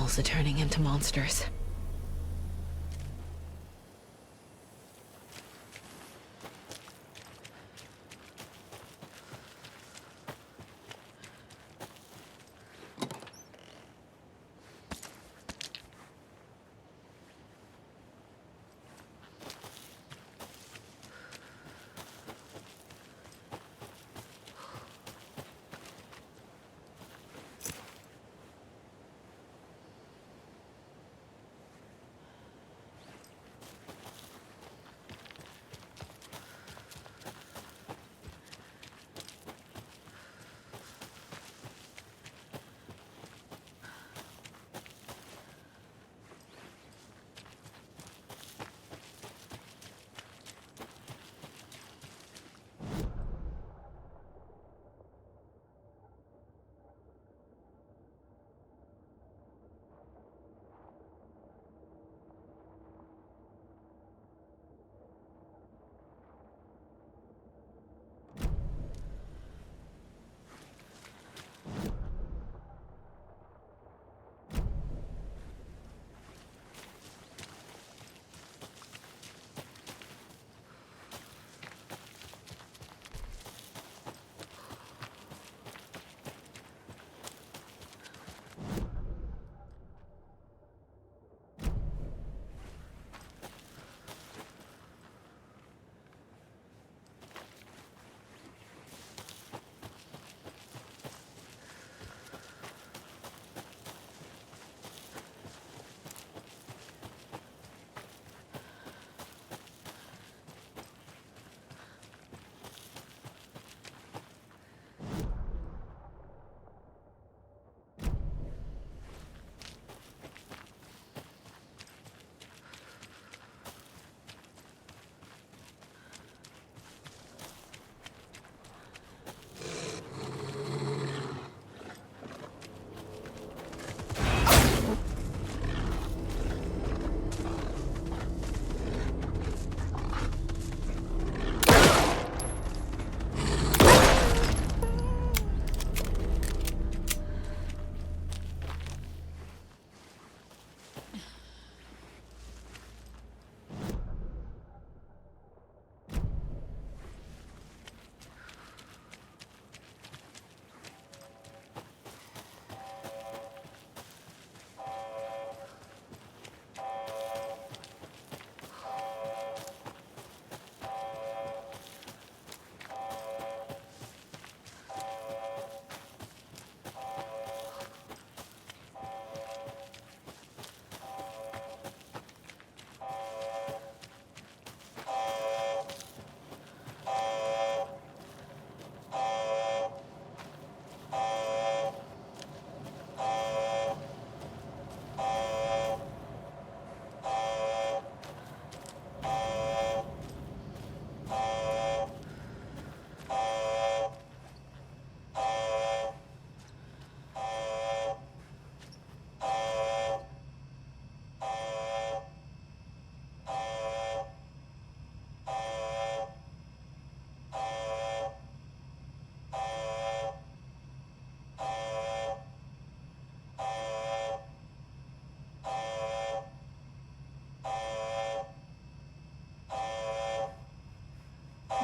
animals are turning into monsters.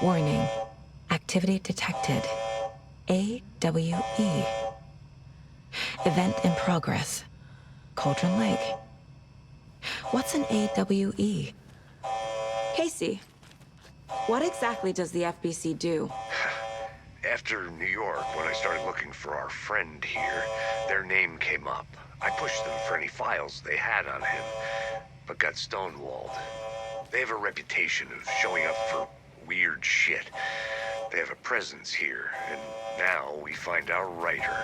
Warning. Activity detected. AWE. Event in progress. Cauldron Lake. What's an AWE? Casey, what exactly does the FBC do? After New York, when I started looking for our friend here, their name came up. I pushed them for any files they had on him, but got stonewalled. They have a reputation of showing up for weird shit. They have a presence here, and now we find our writer.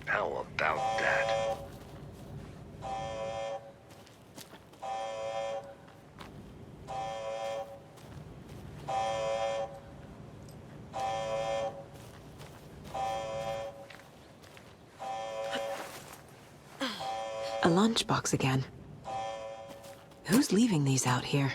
How about that? A lunchbox again. Who's leaving these out here?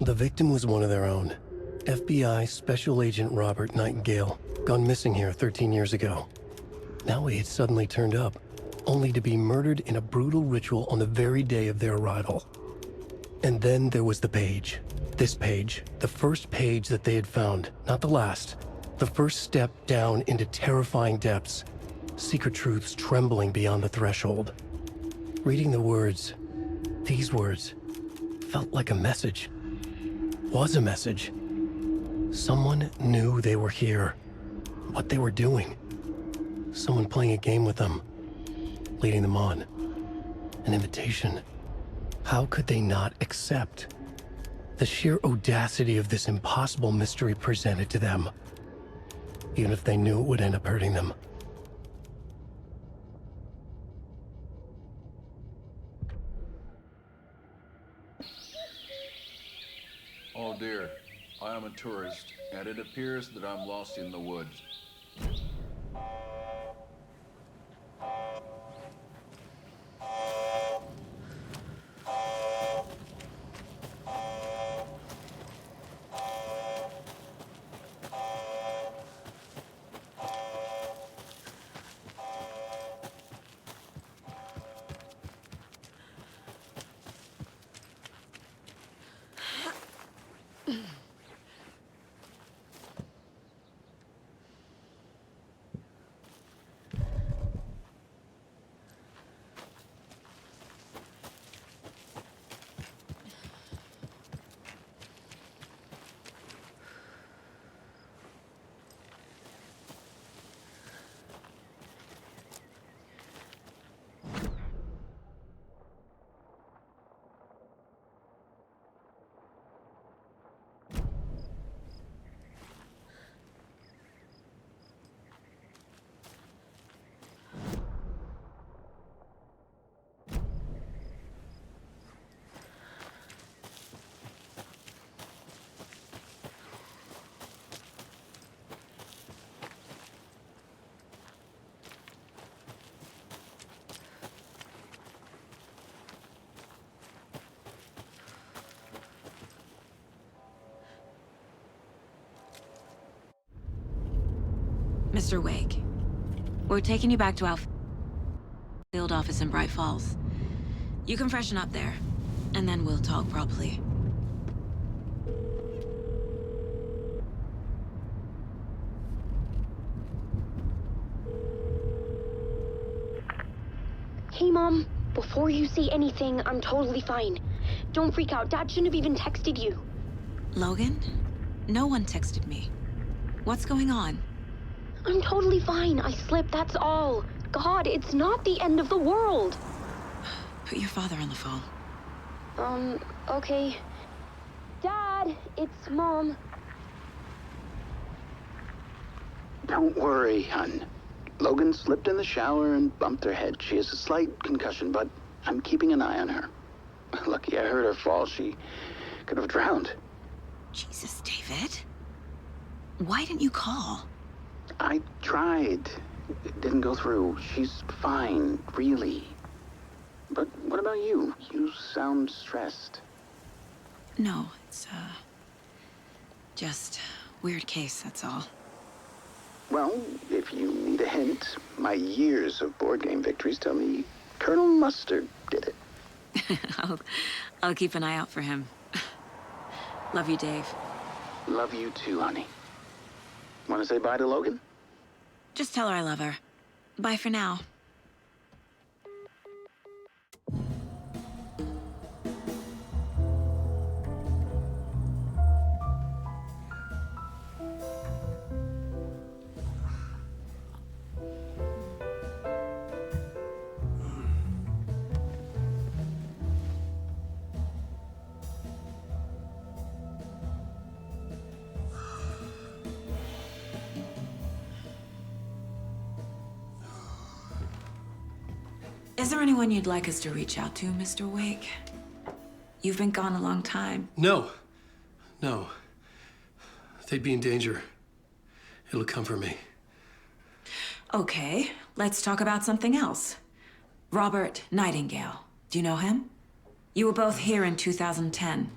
The victim was one of their own. FBI Special Agent Robert Nightingale, gone missing here 13 years ago. Now he had suddenly turned up, only to be murdered in a brutal ritual on the very day of their arrival. And then there was the page. This page, the first page that they had found, not the last. The first step down into terrifying depths. Secret truths trembling beyond the threshold. Reading the words, these words, felt like a message. Was a message. Someone knew they were here. What they were doing. Someone playing a game with them. Leading them on. An invitation. How could they not accept? The sheer audacity of this impossible mystery presented to them. Even if they knew it would end up hurting them. Oh dear, I am a tourist, and it appears that I'm lost in the woods. Mr. Wake, we're taking you back to our field office in Bright Falls. You can freshen up there, and then we'll talk properly. Hey, Mom. Before you say anything, I'm totally fine. Don't freak out. Dad shouldn't have even texted you. Logan? No one texted me. What's going on? I'm totally fine. I slipped, that's all. God, it's not the end of the world. Put your father on the phone. Okay. Dad, it's Mom. Don't worry, hon. Logan slipped in the shower and bumped her head. She has a slight concussion, but I'm keeping an eye on her. Lucky I heard her fall. She could have drowned. Jesus, David. Why didn't you call? I tried. It didn't go through. She's fine, really. But what about you? You sound stressed. No, it's, just weird case, that's all. Well, if you need a hint, my years of board game victories tell me Colonel Mustard did it. I'll keep an eye out for him. Love you, Dave. Love you too, honey. Want to say bye to Logan? Just tell her I love her. Bye for now. Is there anyone you'd like us to reach out to, Mr. Wake? You've been gone a long time. No. No. They'd be in danger. It'll come for me. Okay, let's talk about something else. Robert Nightingale. Do you know him? You were both here in 2010.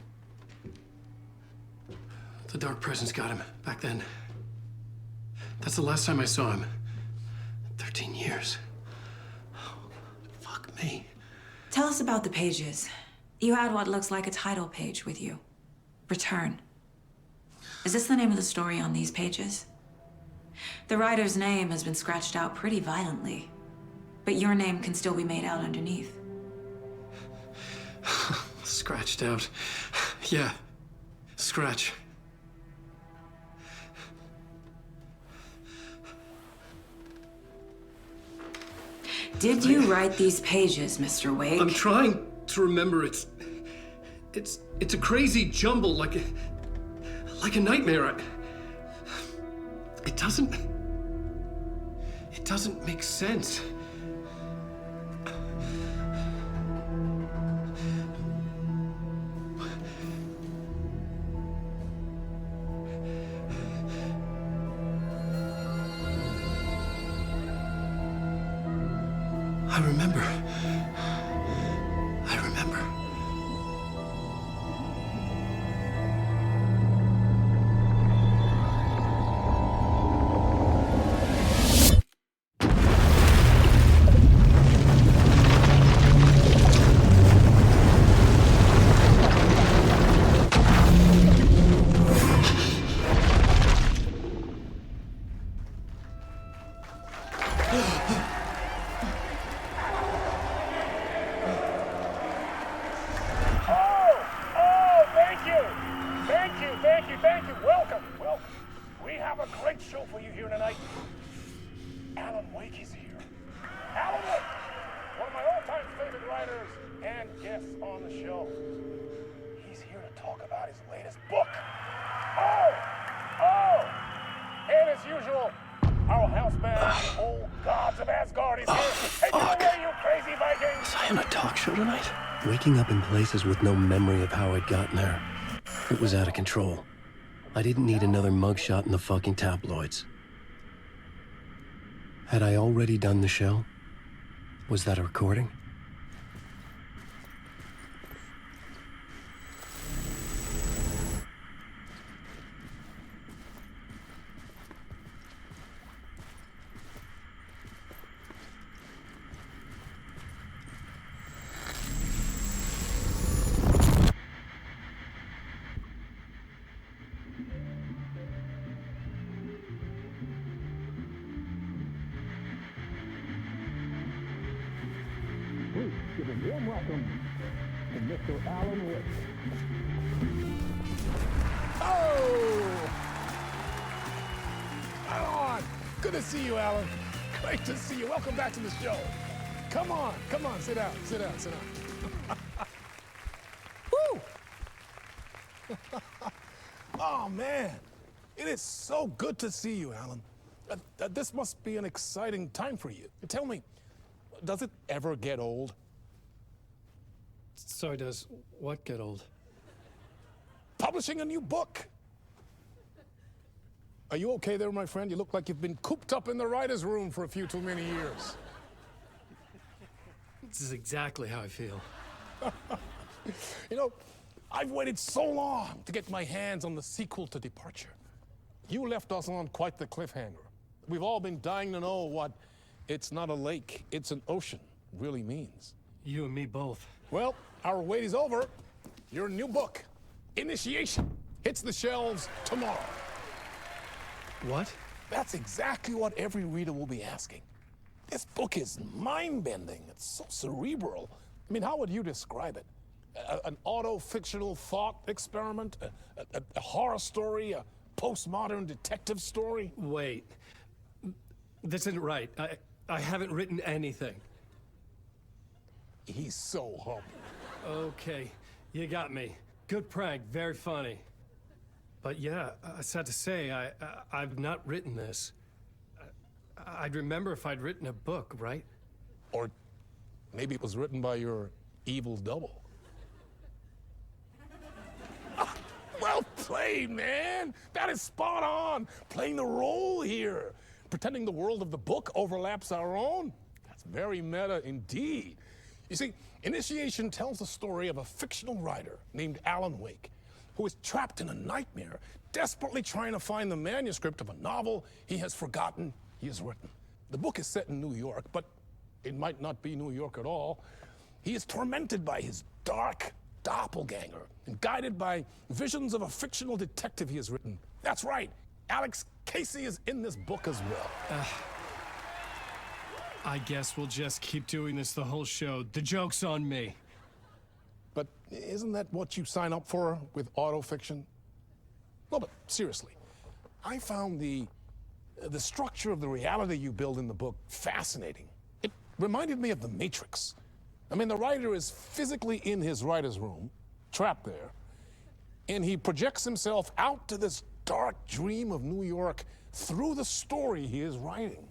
The Dark Presence got him back then. That's the last time I saw him. 13 years. Oh, fuck me. Tell us about the pages. You had what looks like a title page with you. Return. Is this the name of the story on these pages? The writer's name has been scratched out pretty violently, but your name can still be made out underneath. Scratched out. Yeah. Scratch. Did you write these pages, Mr. Wake? I'm trying to remember. It's a crazy jumble, like a nightmare. It doesn't make sense. I remember. Thank you. Welcome. We have a great show for you here tonight. Alan Wake is here. Alan Wake, one of my all-time favorite writers and guests on the show. He's here to talk about his latest book. And as usual, our house band, Old Gods of Asgard, is here. Take it away, you crazy Vikings! Was I on a talk show tonight? Waking up in places with no memory of how I'd gotten there. It was out of control. I didn't need another mugshot in the fucking tabloids. Had I already done the show? Was that a recording? Please give a warm welcome to Mr. Alan Wake. Oh! Alan! Good to see you, Alan. Great to see you. Welcome back to the show. Come on, sit down. Woo! Oh, man. It is so good to see you, Alan. This must be an exciting time for you. Tell me, does it ever get old? Sorry, does what get old? Publishing a new book. Are you okay there, my friend? You look like you've been cooped up in the writer's room for a few too many years. This is exactly how I feel. You know, I've waited so long to get my hands on the sequel to Departure. You left us on quite the cliffhanger. We've all been dying to know what "it's not a lake, it's an ocean" really means. You and me both. Well, our wait is over. Your new book, Initiation, hits the shelves tomorrow. What? That's exactly what every reader will be asking. This book is mind-bending. It's so cerebral. I mean, how would you describe it? An auto-fictional thought experiment? A horror story? A postmodern detective story? Wait. This isn't right. I haven't written anything. He's so humble. Okay, you got me. Good prank, very funny. But yeah, sad to say, I've not written this. I'd remember if I'd written a book, right? Or maybe it was written by your evil double. Well played, man. That is spot on. Playing the role here. Pretending the world of the book overlaps our own. That's very meta indeed. You see, Initiation tells the story of a fictional writer named Alan Wake, who is trapped in a nightmare, desperately trying to find the manuscript of a novel he has forgotten he has written. The book is set in New York, but it might not be New York at all. He is tormented by his dark doppelganger and guided by visions of a fictional detective he has written. That's right, Alex Casey is in this book as well. I guess we'll just keep doing this the whole show. The joke's on me. But isn't that what you sign up for with autofiction? No, but seriously, I found the structure of the reality you build in the book fascinating. It reminded me of The Matrix. I mean, the writer is physically in his writer's room, trapped there, and he projects himself out to this dark dream of New York through the story he is writing.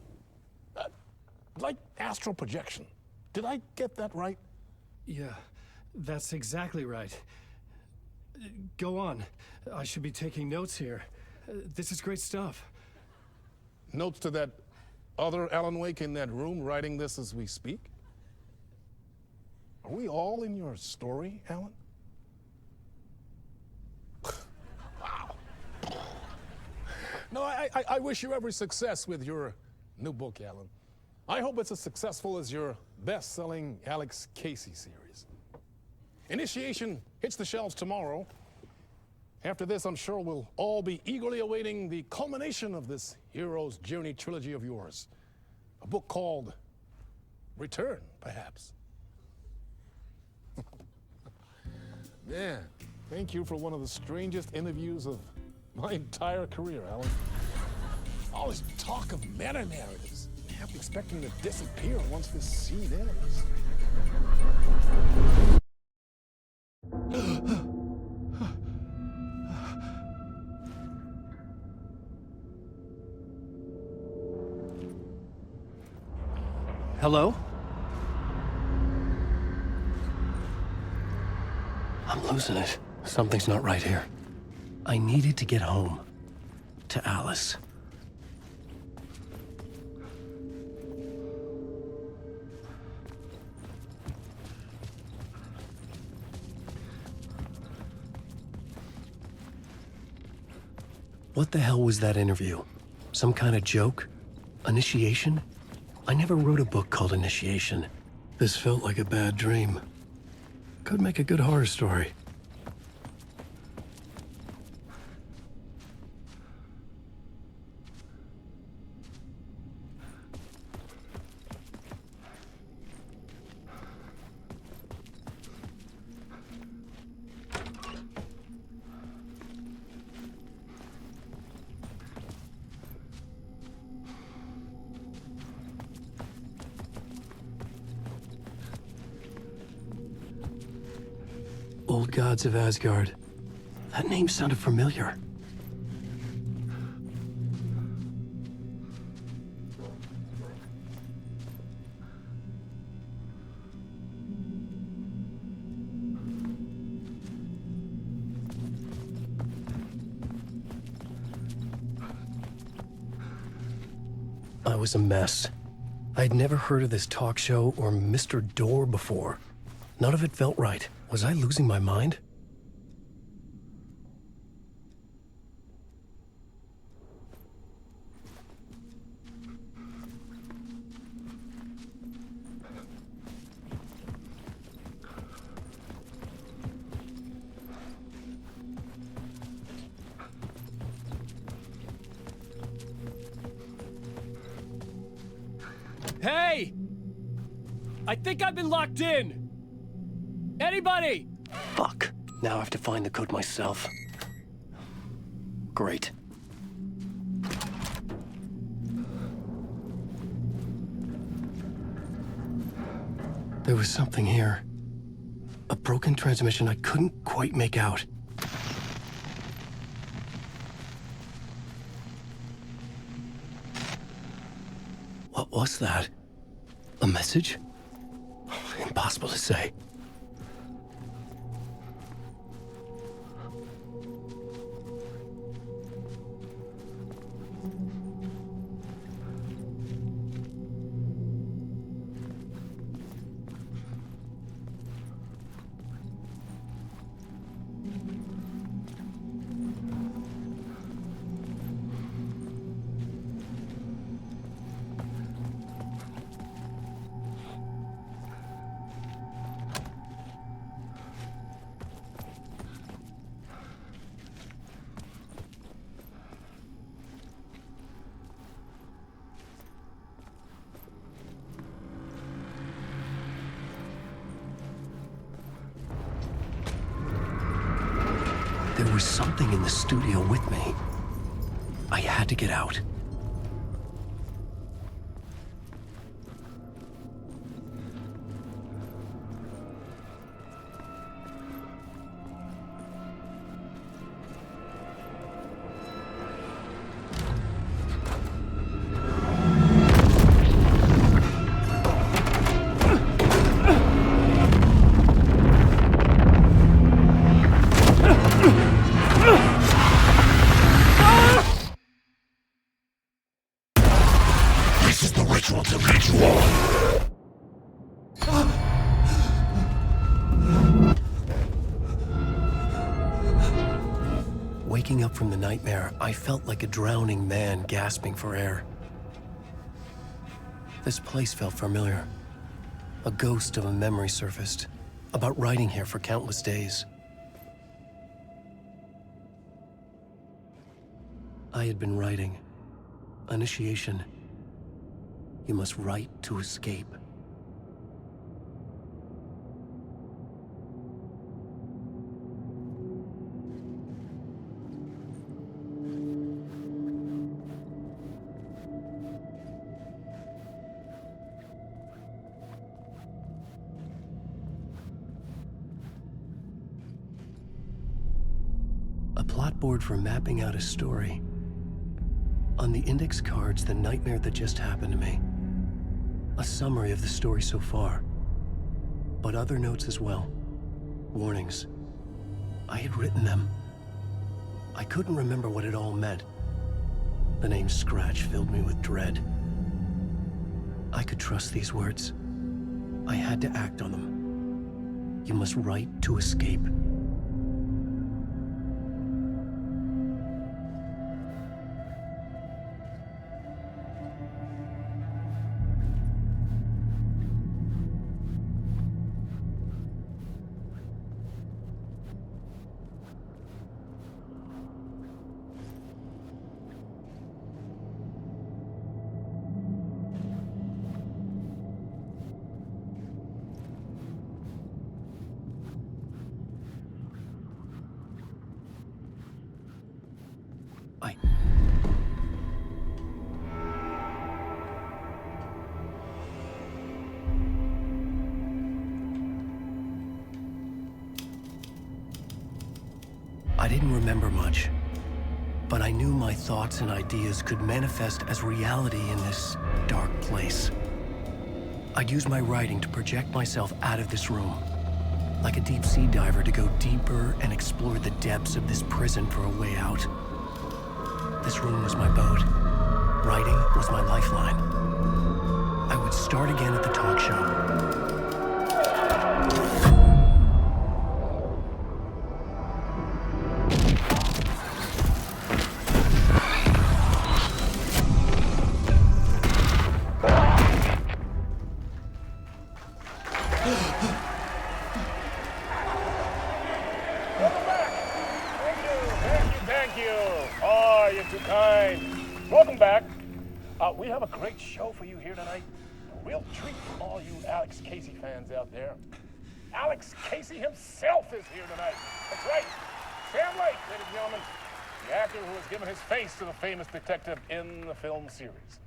Like astral projection. Did I get that right? Yeah, that's exactly right. Go on. I should be taking notes here. This is great stuff. Notes to that other Alan Wake in that room writing this as we speak? Are we all in your story, Alan? Wow. No, I wish you every success with your new book, Alan. I hope it's as successful as your best-selling Alex Casey series. Initiation hits the shelves tomorrow. After this, I'm sure we'll all be eagerly awaiting the culmination of this hero's journey trilogy of yours. A book called Return, perhaps. Man, thank you for one of the strangest interviews of my entire career, Alan. All this talk of meta-narratives. I'm expecting to disappear once this scene ends. Hello? I'm losing it. Something's not right here. I needed to get home. To Alice. What the hell was that interview? Some kind of joke? Initiation? I never wrote a book called Initiation. This felt like a bad dream. Could make a good horror story. Old Gods of Asgard. That name sounded familiar. I was a mess. I'd never heard of this talk show or Mr. Door before. None of it felt right. Was I losing my mind? Hey! I think I've been locked in! Anybody? Fuck. Now I have to find the code myself. Great. There was something here. A broken transmission I couldn't quite make out. What was that? A message? Impossible to say. was something in the studio with me. I had to get out. Waking up from the nightmare, I felt like a drowning man gasping for air. This place felt familiar. A ghost of a memory surfaced, about writing here for countless days. I had been writing. Initiation. You must write to escape. A plot board for mapping out a story. On the index cards, the nightmare that just happened to me. A summary of the story so far. But other notes as well. Warnings. I had written them. I couldn't remember what it all meant. The name Scratch filled me with dread. I could trust these words. I had to act on them. You must write to escape. I didn't remember much, but I knew my thoughts and ideas could manifest as reality in this dark place. I'd use my writing to project myself out of this room, like a deep-sea diver to go deeper and explore the depths of this prison for a way out. This room was my boat. Writing was my lifeline. I would start again at the talk show. Welcome back. We have a great show for you here tonight. A real treat for all you Alex Casey fans out there. Alex Casey himself is here tonight. That's right. Sam Lake, ladies and gentlemen, the actor who has given his face to the famous detective in the film series.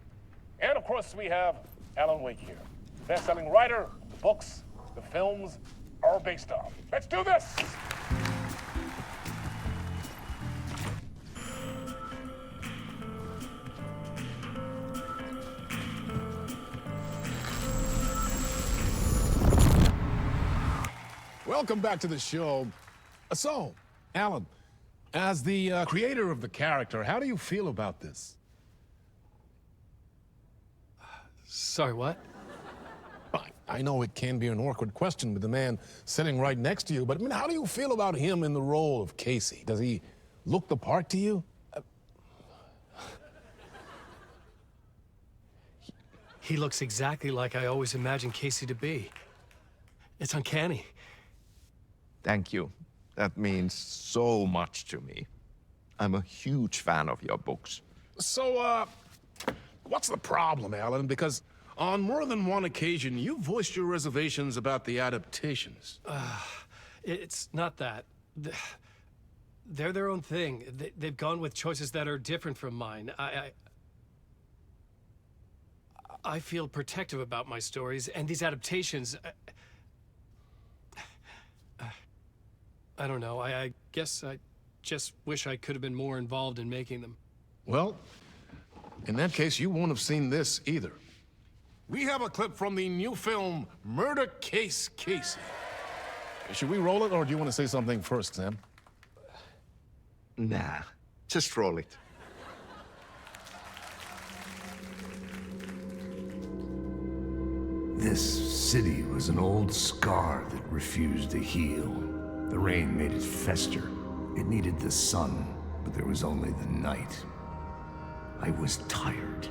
And of course, we have Alan Wake here, best-selling writer. The books, the films are based on. Let's do this. Welcome back to the show. So, Alan, as the creator of the character, how do you feel about this? Sorry, what? I know it can be an awkward question with the man sitting right next to you, but I mean, how do you feel about him in the role of Casey? Does he look the part to you? He looks exactly like I always imagined Casey to be. It's uncanny. Thank you. That means so much to me. I'm a huge fan of your books. So, what's the problem, Alan? Because on more than one occasion, you voiced your reservations about the adaptations. It's not that. They're their own thing. They've gone with choices that are different from mine. I feel protective about my stories, and these adaptations... I don't know. I guess I just wish I could have been more involved in making them. Well, in that case, you won't have seen this either. We have a clip from the new film, Murder Case Casey. Should we roll it, or do you want to say something first, Sam? Nah, just roll it. This city was an old scar that refused to heal. The rain made it fester. It needed the sun, but there was only the night. I was tired.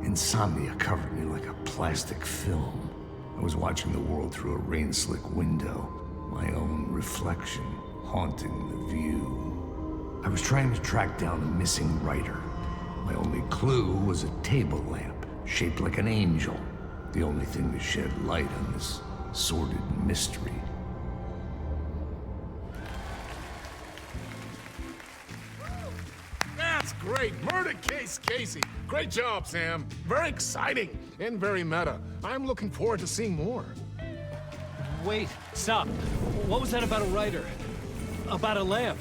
Insomnia covered me like a plastic film. I was watching the world through a rain-slick window, my own reflection haunting the view. I was trying to track down a missing writer. My only clue was a table lamp, shaped like an angel. The only thing to shed light on this sordid mystery. That's great! Murder Case Casey! Great job, Sam. Very exciting and very meta. I'm looking forward to seeing more. Wait, stop. What was that about a writer? About a lamp?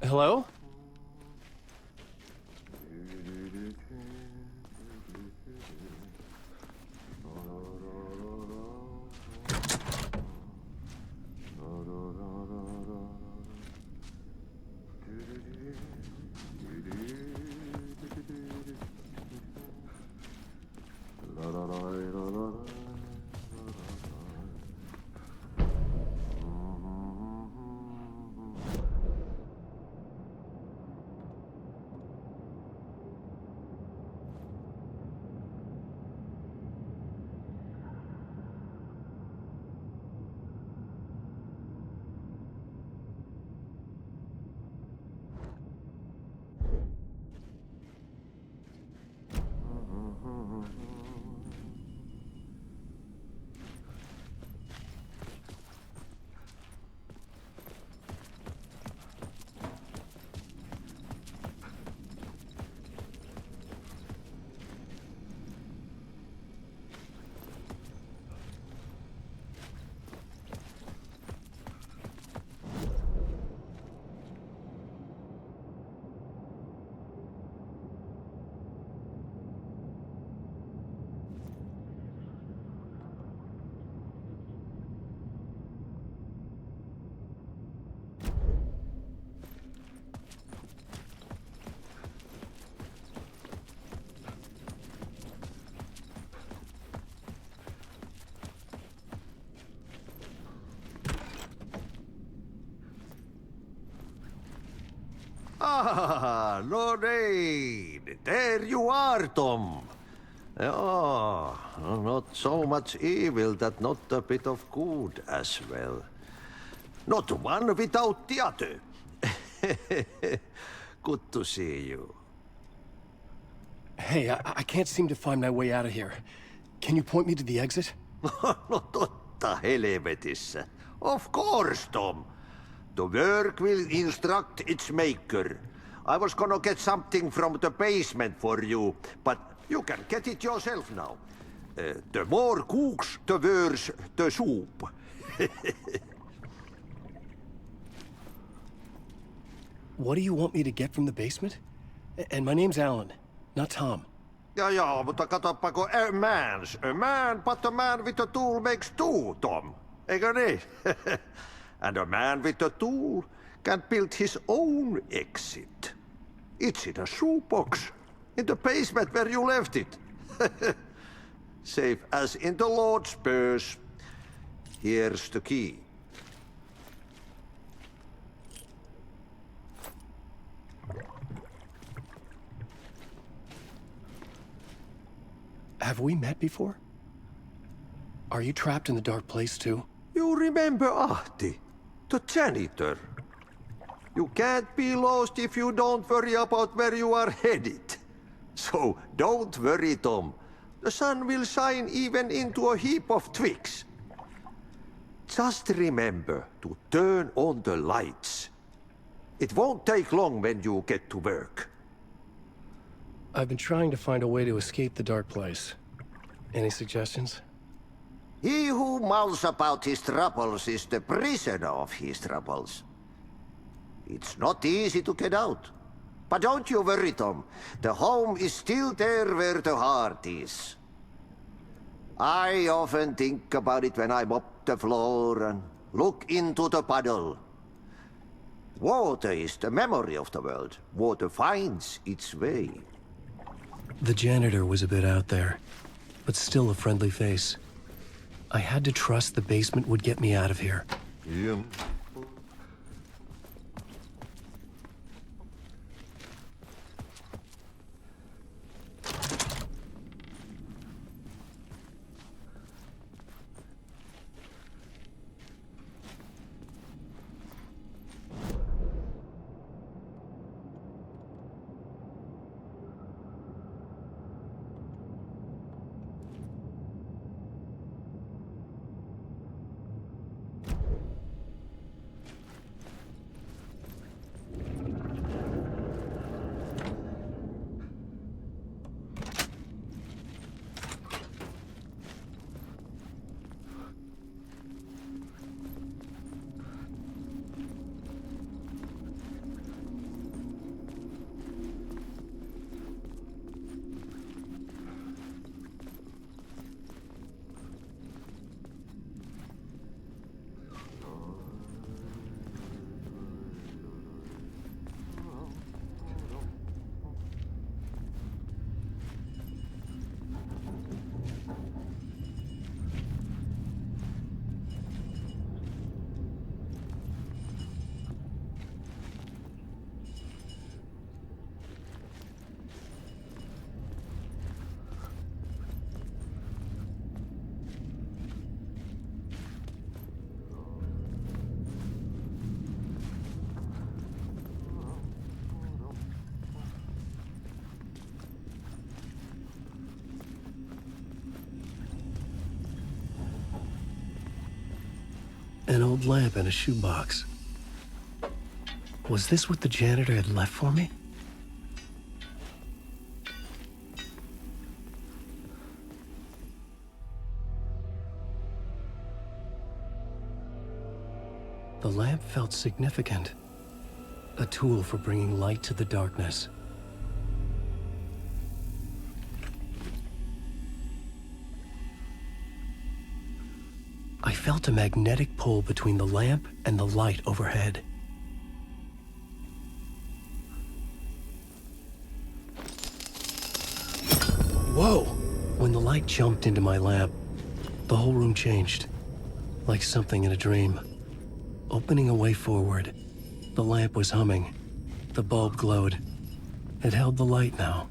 Hello? Ah, Lorraine! There you are, Tom. Oh, not so much evil that not a bit of good as well. Not one without the other. Good to see you. Hey, I can't seem to find my way out of here. Can you point me to the exit? No totta helvetissä. Of course, Tom. The work will instruct its maker. I was gonna get something from the basement for you, but you can get it yourself now. The more cooks, the worse the soup. What do you want me to get from the basement? And my name's Alan, not Tom. Ja, mutta katsoppa, a man, but a man with a tool makes two, Tom. Eikö niin? And a man with a tool can build his own exit. It's in a shoebox, in the basement where you left it. Safe as in the Lord's purse. Here's the key. Have we met before? Are you trapped in the dark place too? You remember Ahti, the janitor. You can't be lost if you don't worry about where you are headed. So don't worry, Tom. The sun will shine even into a heap of twigs. Just remember to turn on the lights. It won't take long when you get to work. I've been trying to find a way to escape the dark place. Any suggestions? He who mouths about his troubles is the prisoner of his troubles. It's not easy to get out. But don't you worry, Tom. The home is still there where the heart is. I often think about it when I mop the floor and look into the puddle. Water is the memory of the world. Water finds its way. The janitor was a bit out there, but still a friendly face. I had to trust the basement would get me out of here. Yeah. An old lamp in a shoebox. Was this what the janitor had left for me? The lamp felt significant. A tool for bringing light to the darkness. I felt a magnetic pull between the lamp and the light overhead. Whoa! When the light jumped into my lamp, the whole room changed, like something in a dream. Opening a way forward, the lamp was humming. The bulb glowed. It held the light now.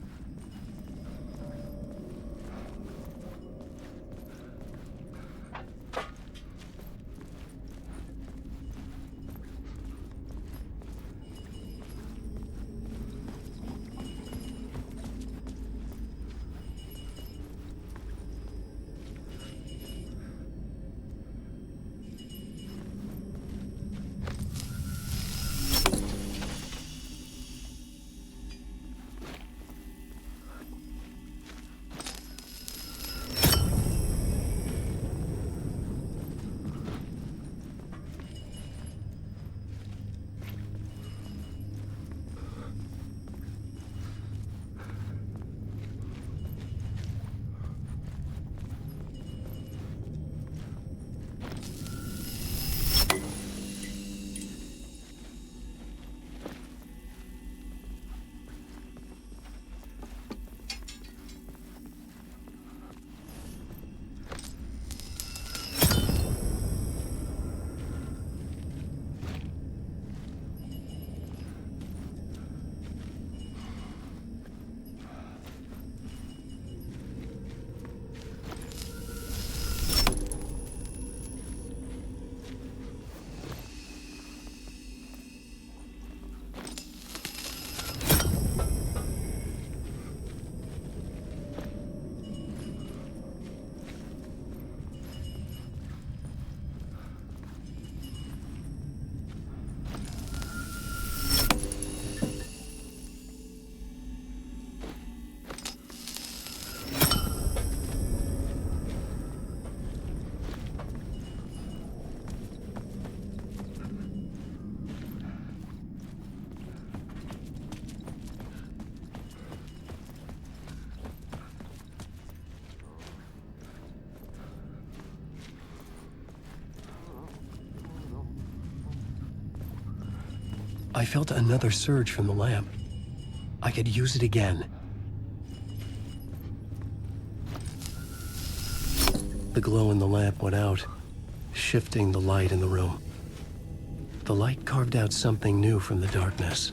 I felt another surge from the lamp. I could use it again. The glow in the lamp went out, shifting the light in the room. The light carved out something new from the darkness.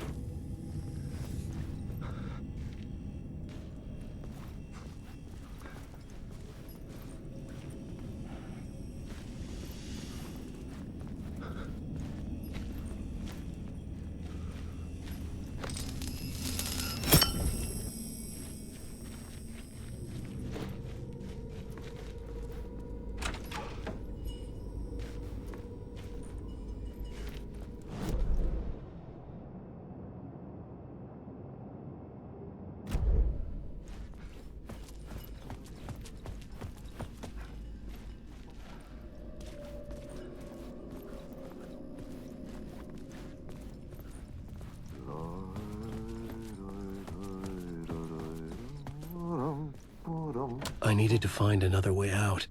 I needed to find another way out.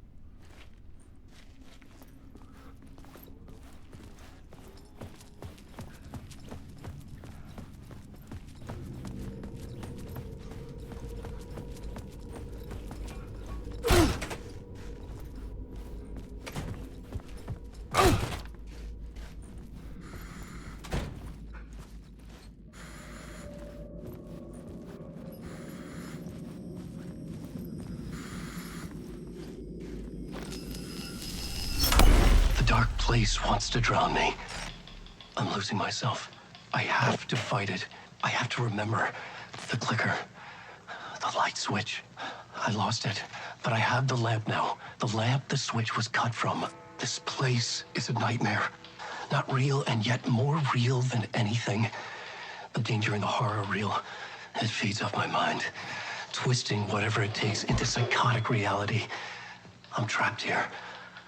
Place wants to drown me. I'm losing myself. I have to fight it. I have to remember the clicker, the light switch. I lost it, but I have the lamp now. The lamp the switch was cut from. This place is a nightmare. Not real, and yet more real than anything. The danger and the horror real. It feeds off my mind, twisting whatever it takes into psychotic reality. I'm trapped here.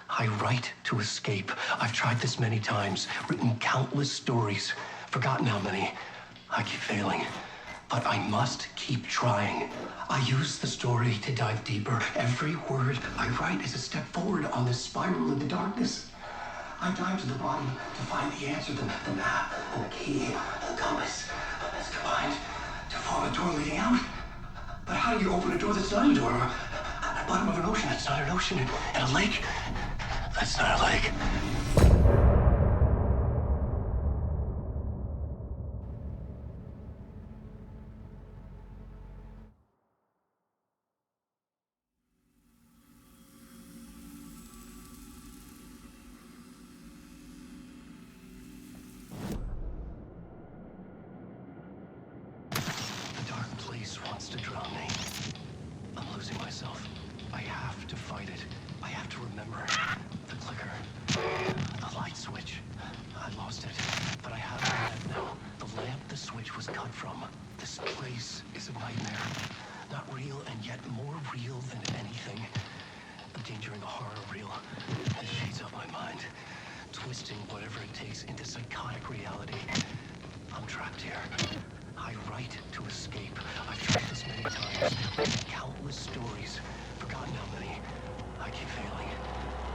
I write to escape. I've tried this many times, written countless stories, forgotten how many. I keep failing, but I must keep trying. I use the story to dive deeper. Every word I write is a step forward on this spiral in the darkness. I dive to the bottom to find the answer, the map, and the key, the compass. It's combined to form a door leading out. But how do you open a door that's not a door? At the bottom of an ocean that's not an ocean, and a lake that's not a lake. to drown me. I'm losing myself. I have to fight it. I have to remember. The clicker. The light switch. I lost it, but I have the lamp now. The lamp the switch was cut from. This place is a nightmare. Not real, and yet more real than anything. The danger in the horror reel. It shades up my mind, twisting whatever it takes into psychotic reality. I'm trapped here. I write to escape. I've tried this many times. Countless stories. Forgotten how many. I keep failing.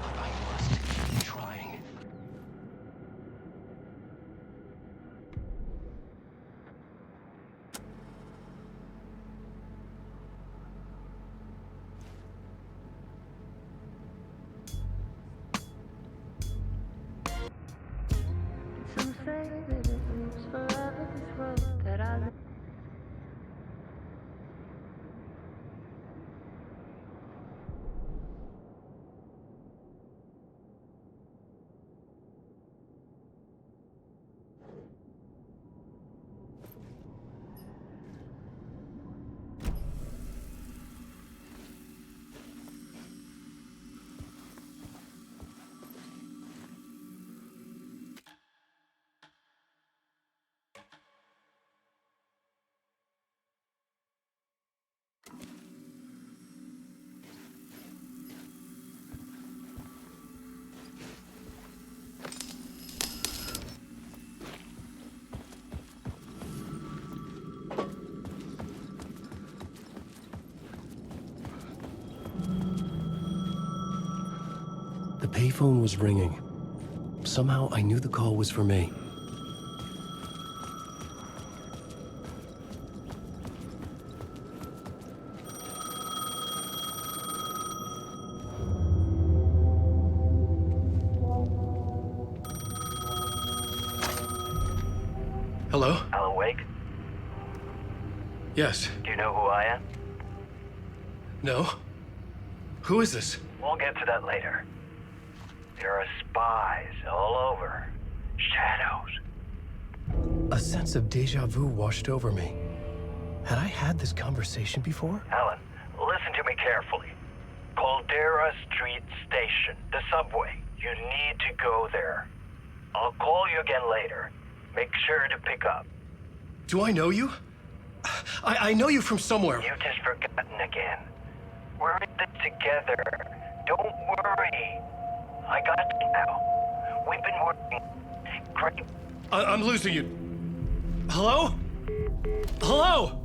But I must keep trying. Some say that it moves forever, this road that I live. The payphone was ringing. Somehow I knew the call was for me. Hello? Alan Wake? Yes. Do you know who I am? No? Who is this? We'll get to that later. There are spies all over. Shadows. A sense of deja vu washed over me. Had I had this conversation before? Alan, listen to me carefully. Caldera Street Station, the subway. You need to go there. I'll call you again later. Make sure to pick up. Do I know you? I know you from somewhere. You've just forgotten again. We're in this together. Don't worry. I got you now. We've been working great. I'm losing you. Hello? Hello?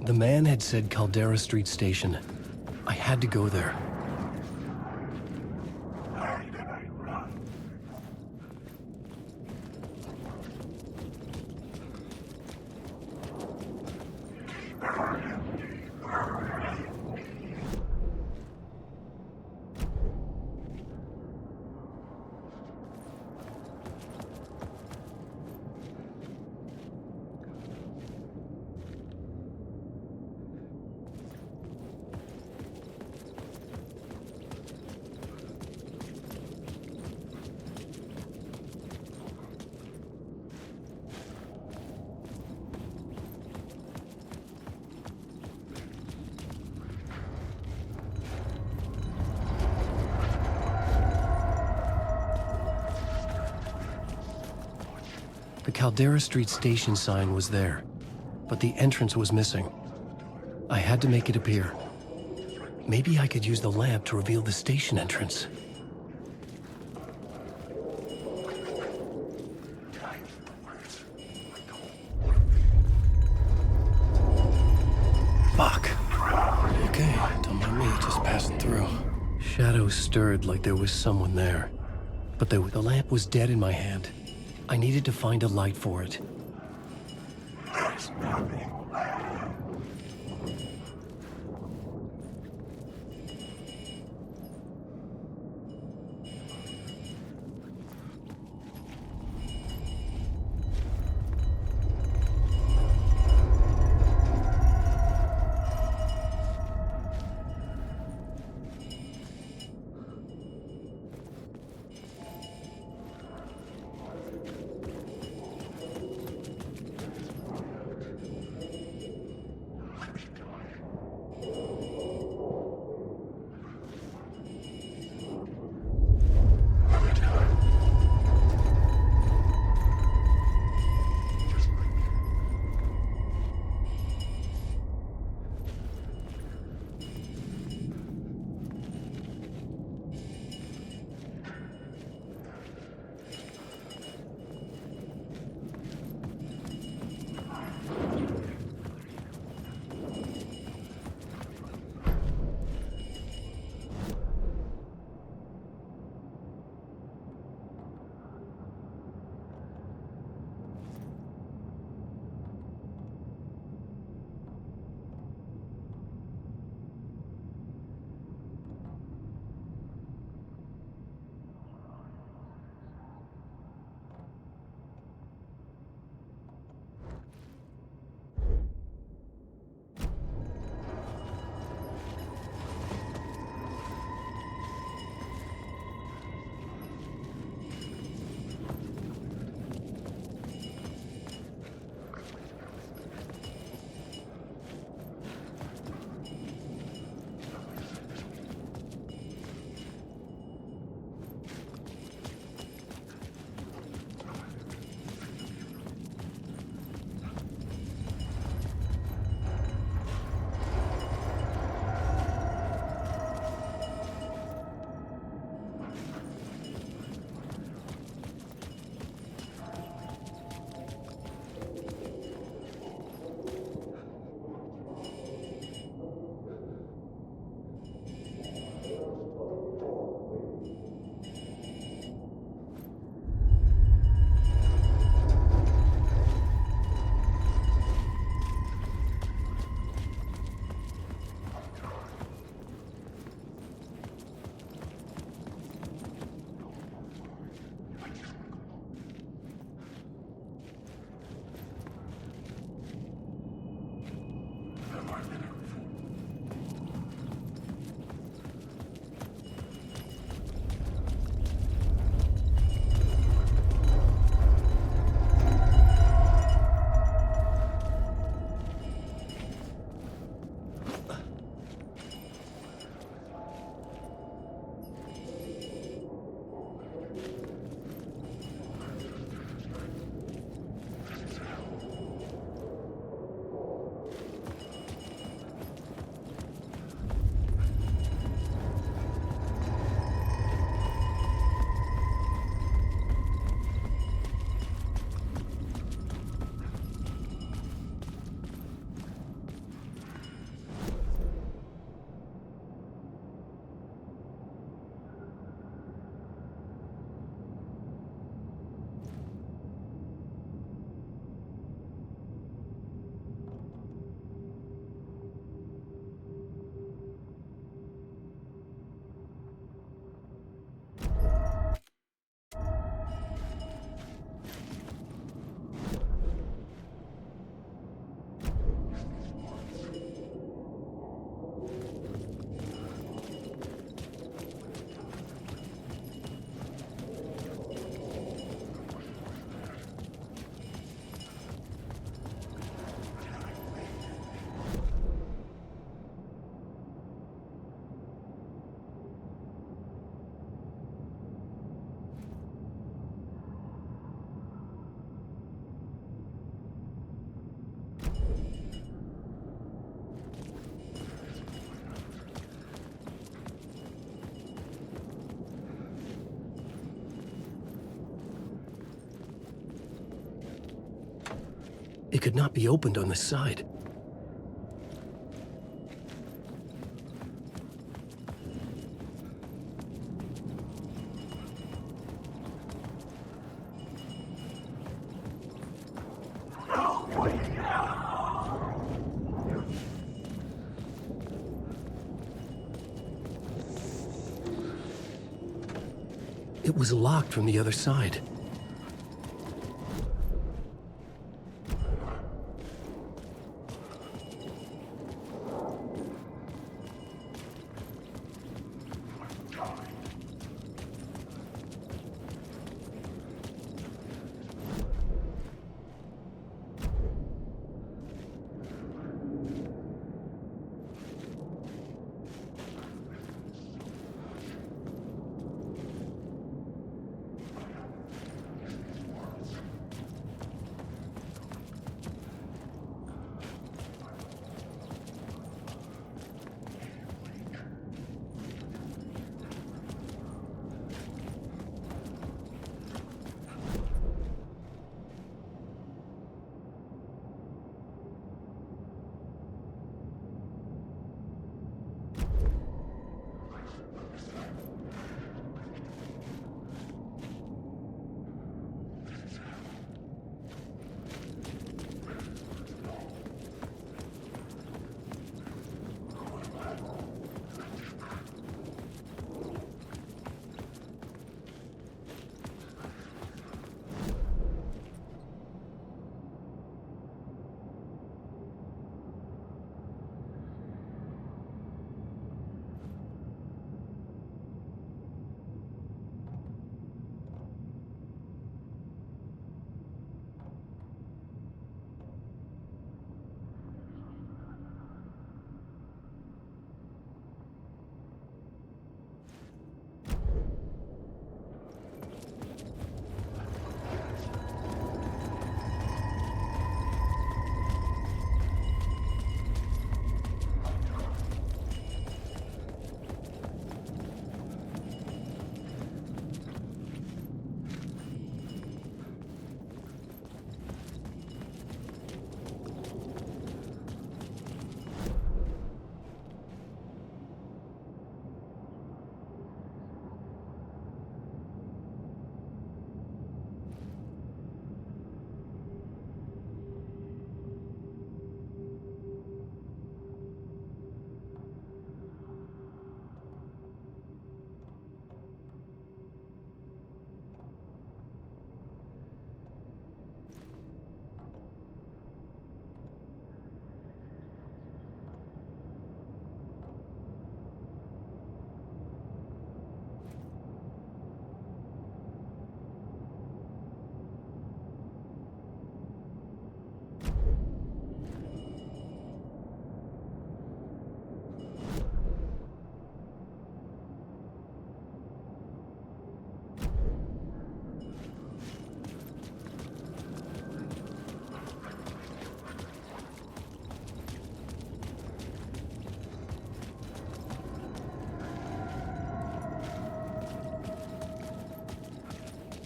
The man had said Caldera Street Station. I had to go there. The Caldera Street Station sign was there, but the entrance was missing. I had to make it appear. Maybe I could use the lamp to reveal the station entrance. Fuck. Okay, don't mind me, just passing through. Shadows stirred like there was someone there. But the lamp was dead in my hand. I needed to find a light for it. There's nothing. It could not be opened on the side. It was locked from the other side.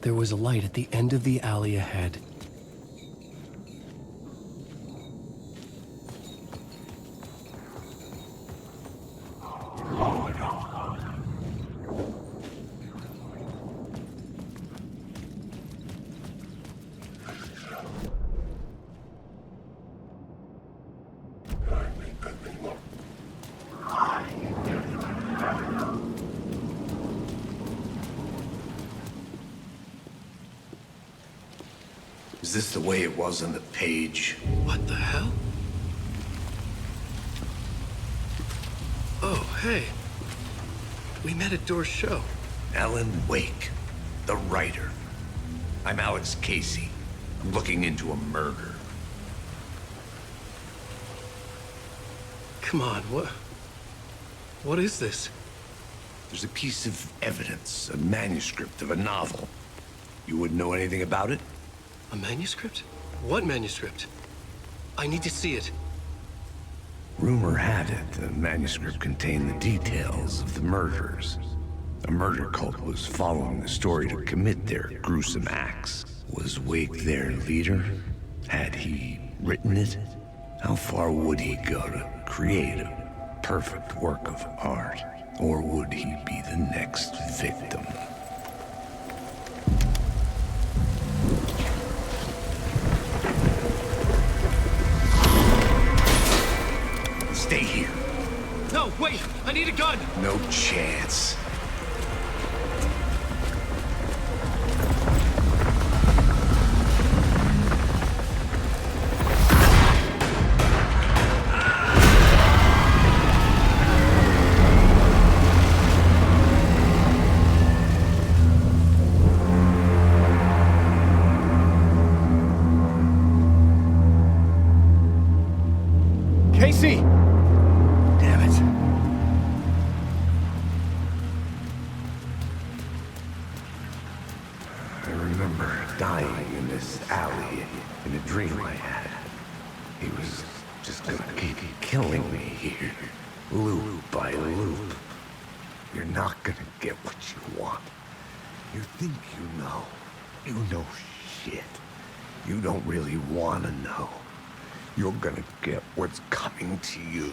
There was a light at the end of the alley ahead. Is this the way it was on the page? What the hell? Oh, hey. We met at Door's show. Alan Wake, the writer. I'm Alex Casey. I'm looking into a murder. Come on, what is this? There's a piece of evidence, a manuscript of a novel. You wouldn't know anything about it? A manuscript? What manuscript? I need to see it. Rumor had it the manuscript contained the details of the murders. A murder cult was following the story to commit their gruesome acts. Was Wake their leader? Had he written it? How far would he go to create a perfect work of art? Or would he be the next victim? Stay here. No, wait! I need a gun! No chance. I remember dying in this alley in a dream I had. He was just gonna keep killing me here, loop by loop. You're not gonna get what you want. You think you know. You know shit. You don't really want to know. You're gonna get what's coming to you.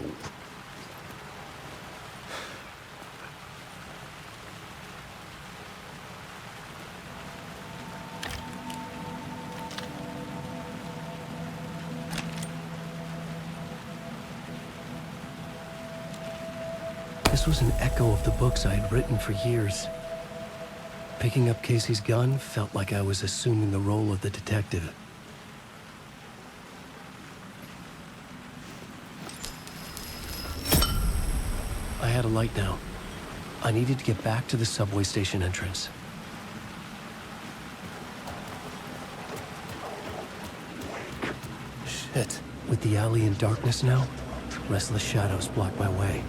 This was an echo of the books I had written for years. Picking up Casey's gun felt like I was assuming the role of the detective. I had a light now. I needed to get back to the subway station entrance. Shit. With the alley in darkness now, restless shadows block my way.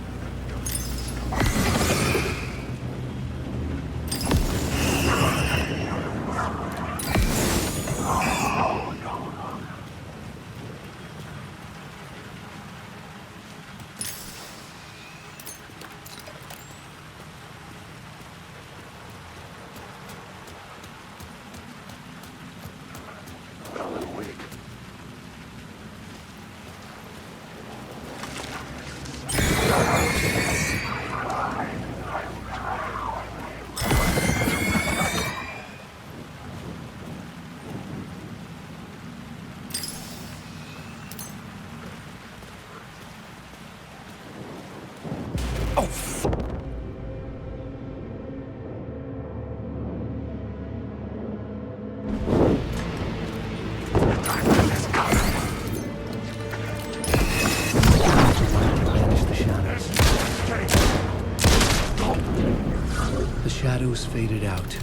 Shadows faded out,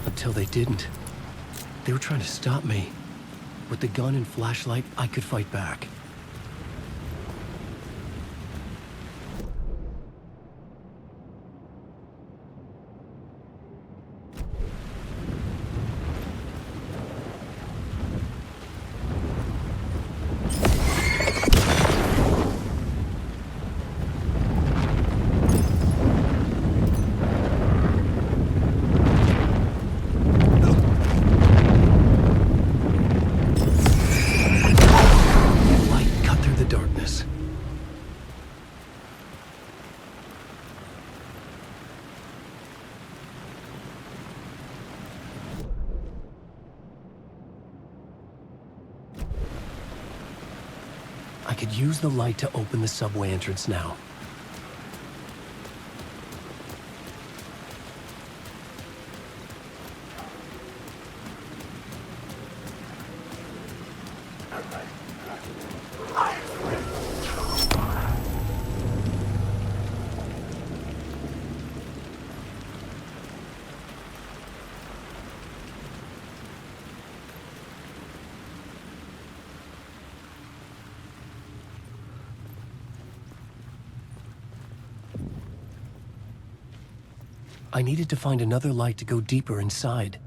until they didn't. They were trying to stop me. With the gun and flashlight, I could fight back. I could use the light to open the subway entrance now. I needed to find another light to go deeper inside.